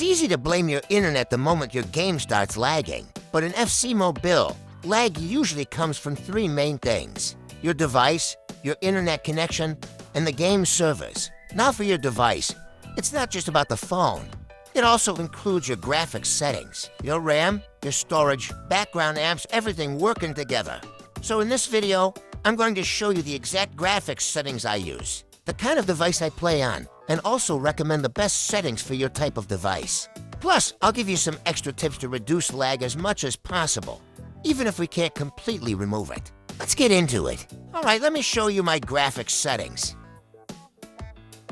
It's easy to blame your internet the moment your game starts lagging, but in FC Mobile, lag usually comes from three main things: your device, your internet connection, and the game servers. Now for your device, it's not just about the phone. It also includes your graphics settings, your RAM, your storage, background apps, everything working together. So in this video, I'm going to show you the exact graphics settings I use, the kind of device I play on, and also recommend the best settings for your type of device. Plus, I'll give you some extra tips to reduce lag as much as possible, even if we can't completely remove it. Let's get into it. Alright, let me show you my graphics settings.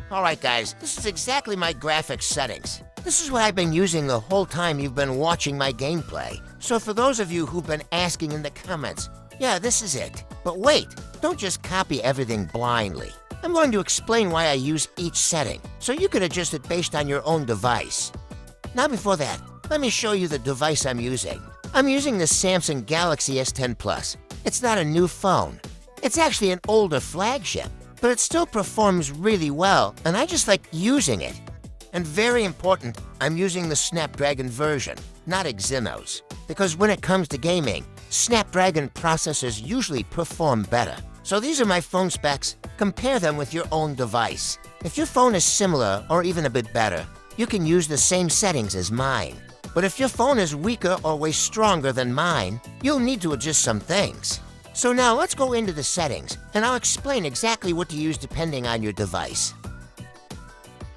Alright guys, this is exactly my graphics settings. This is what I've been using the whole time you've been watching my gameplay. So for those of you who've been asking in the comments, yeah, this is it. But wait, don't just copy everything blindly. I'm going to explain why I use each setting, so you can adjust it based on your own device. Now before that, let me show you the device I'm using. I'm using the Samsung Galaxy S10 Plus. It's not a new phone. It's actually an older flagship, but it still performs really well, and I just like using it. And very important, I'm using the Snapdragon version, not Exynos, because when it comes to gaming, Snapdragon processors usually perform better. So these are my phone specs. Compare them with your own device. If your phone is similar or even a bit better, you can use the same settings as mine. But if your phone is weaker or way stronger than mine, you'll need to adjust some things. So now let's go into the settings, and I'll explain exactly what to use depending on your device.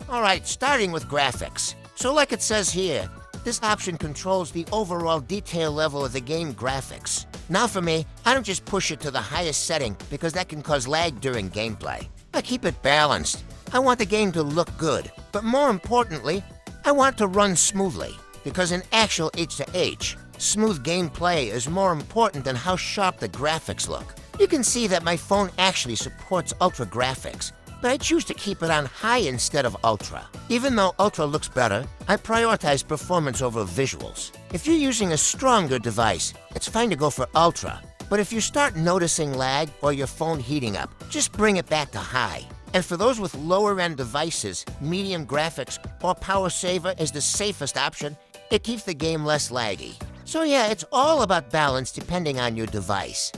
Alright, starting with graphics. So like it says here, this option controls the overall detail level of the game graphics. Now for me, I don't just push it to the highest setting because that can cause lag during gameplay. I keep it balanced. I want the game to look good, but more importantly, I want it to run smoothly. Because in actual H2H, smooth gameplay is more important than how sharp the graphics look. You can see that my phone actually supports ultra graphics, but I choose to keep it on high instead of ultra. Even though ultra looks better, I prioritize performance over visuals. If you're using a stronger device, it's fine to go for ultra. But if you start noticing lag or your phone heating up, just bring it back to high. And for those with lower-end devices, medium graphics or power saver is the safest option. It keeps the game less laggy. So yeah, it's all about balance depending on your device.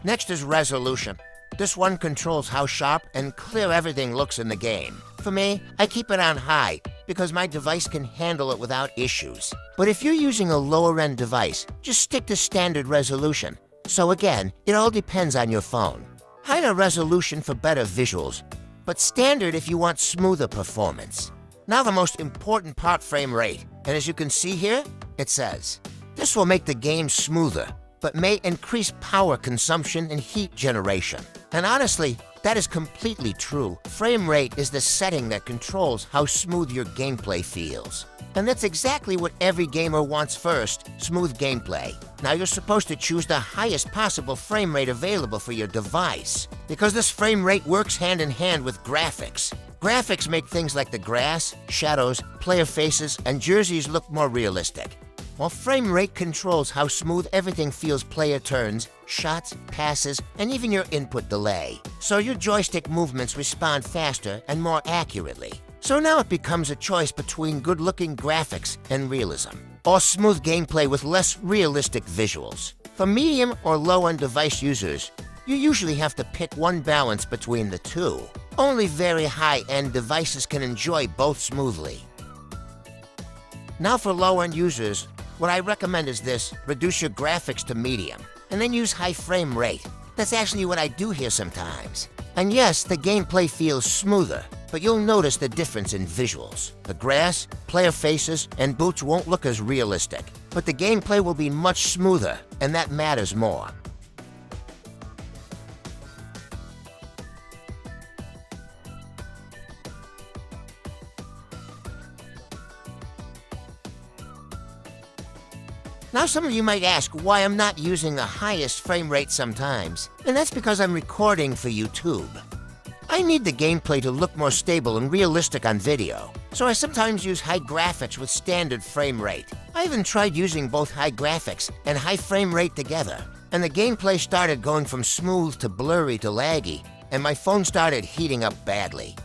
Next is resolution. This one controls how sharp and clear everything looks in the game. For me, I keep it on high because my device can handle it without issues. But if you're using a lower-end device, just stick to standard resolution. So again, it all depends on your phone. Higher resolution for better visuals, but standard if you want smoother performance. Now the most important part, frame rate. And as you can see here, it says, this will make the game smoother, but may increase power consumption and heat generation. And honestly, that is completely true. Frame rate is the setting that controls how smooth your gameplay feels. And that's exactly what every gamer wants first, smooth gameplay. Now you're supposed to choose the highest possible frame rate available for your device, because this frame rate works hand in hand with graphics. Graphics make things like the grass, shadows, player faces, and jerseys look more realistic, while frame rate controls how smooth everything feels player turns, shots, passes, and even your input delay. So your joystick movements respond faster and more accurately. So now it becomes a choice between good-looking graphics and realism, or smooth gameplay with less realistic visuals. For medium or low-end device users, you usually have to pick one balance between the two. Only very high-end devices can enjoy both smoothly. Now for low-end users, what I recommend is this: reduce your graphics to medium, and then use high frame rate. That's actually what I do here sometimes. And yes, the gameplay feels smoother, but you'll notice the difference in visuals. The grass, player faces, and boots won't look as realistic, but the gameplay will be much smoother, and that matters more. Now some of you might ask why I'm not using the highest frame rate sometimes, and that's because I'm recording for YouTube. I need the gameplay to look more stable and realistic on video, so I sometimes use high graphics with standard frame rate. I even tried using both high graphics and high frame rate together, and the gameplay started going from smooth to blurry to laggy, and my phone started heating up badly.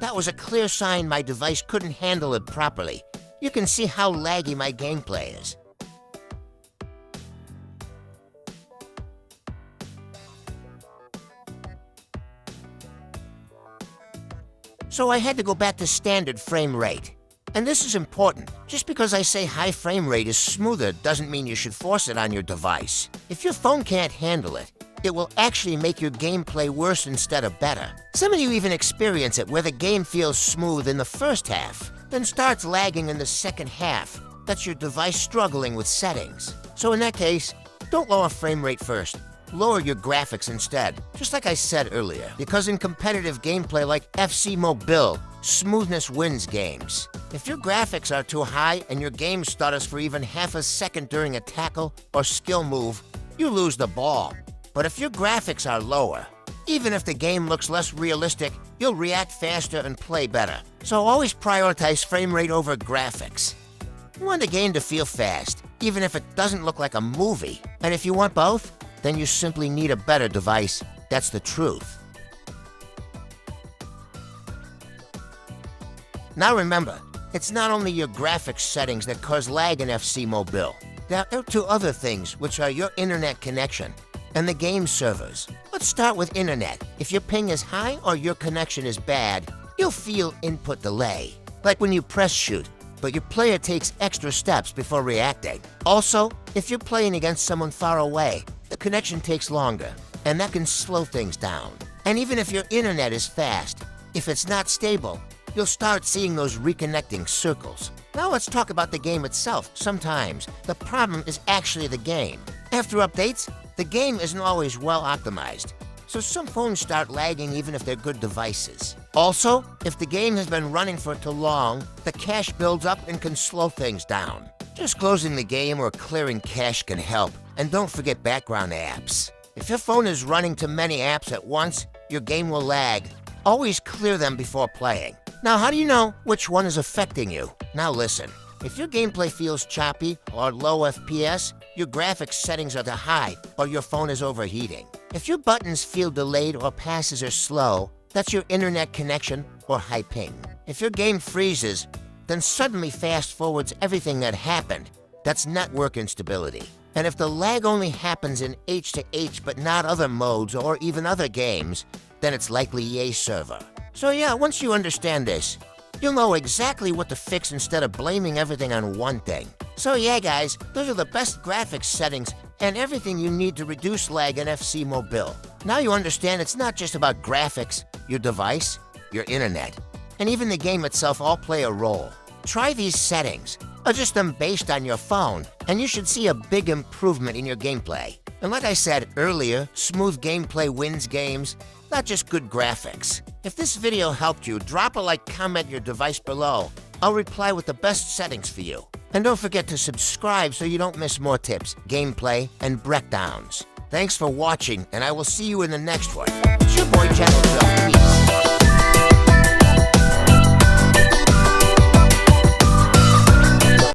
That was a clear sign my device couldn't handle it properly. You can see how laggy my gameplay is. So I had to go back to standard frame rate. And this is important. Just because I say high frame rate is smoother doesn't mean you should force it on your device. If your phone can't handle it, it will actually make your gameplay worse instead of better. Some of you even experience it where the game feels smooth in the first half, then starts lagging in the second half. That's your device struggling with settings. So in that case, don't lower frame rate first. Lower your graphics instead, just like I said earlier. Because in competitive gameplay like FC Mobile, smoothness wins games. If your graphics are too high and your game stutters for even half a second during a tackle or skill move, you lose the ball. But if your graphics are lower, even if the game looks less realistic, you'll react faster and play better. So always prioritize frame rate over graphics. You want the game to feel fast, even if it doesn't look like a movie. And if you want both, then you simply need a better device. That's the truth. Now remember, it's not only your graphics settings that cause lag in FC Mobile. There are two other things, which are your internet connection and the game servers. Let's start with internet. If your ping is high or your connection is bad, you'll feel input delay, like when you press shoot, but your player takes extra steps before reacting. Also, if you're playing against someone far away, the connection takes longer, and that can slow things down. And even if your internet is fast, if it's not stable, you'll start seeing those reconnecting circles. Now let's talk about the game itself. Sometimes the problem is actually the game. After updates, the game isn't always well optimized, so some phones start lagging even if they're good devices. Also, if the game has been running for too long, the cache builds up and can slow things down. Just closing the game or clearing cache can help. And don't forget background apps. If your phone is running too many apps at once, your game will lag. Always clear them before playing. Now, how do you know which one is affecting you? Now listen, if your gameplay feels choppy or low FPS, your graphics settings are too high or your phone is overheating. If your buttons feel delayed or passes are slow, that's your internet connection or high ping. If your game freezes, then suddenly fast forwards everything that happened. That's network instability. And if the lag only happens in H2H but not other modes or even other games, then it's likely EA server. So yeah, once you understand this, you'll know exactly what to fix instead of blaming everything on one thing. So yeah guys, those are the best graphics settings and everything you need to reduce lag in FC Mobile. Now you understand it's not just about graphics, your device, your internet, and even the game itself all play a role. Try these settings. Adjust them based on your phone, and you should see a big improvement in your gameplay. And like I said earlier, smooth gameplay wins games, not just good graphics. If this video helped you, drop a like, comment your device below. I'll reply with the best settings for you. And don't forget to subscribe so you don't miss more tips, gameplay, and breakdowns. Thanks for watching, and I will see you in the next one. It's your boy Channel 12. Peace.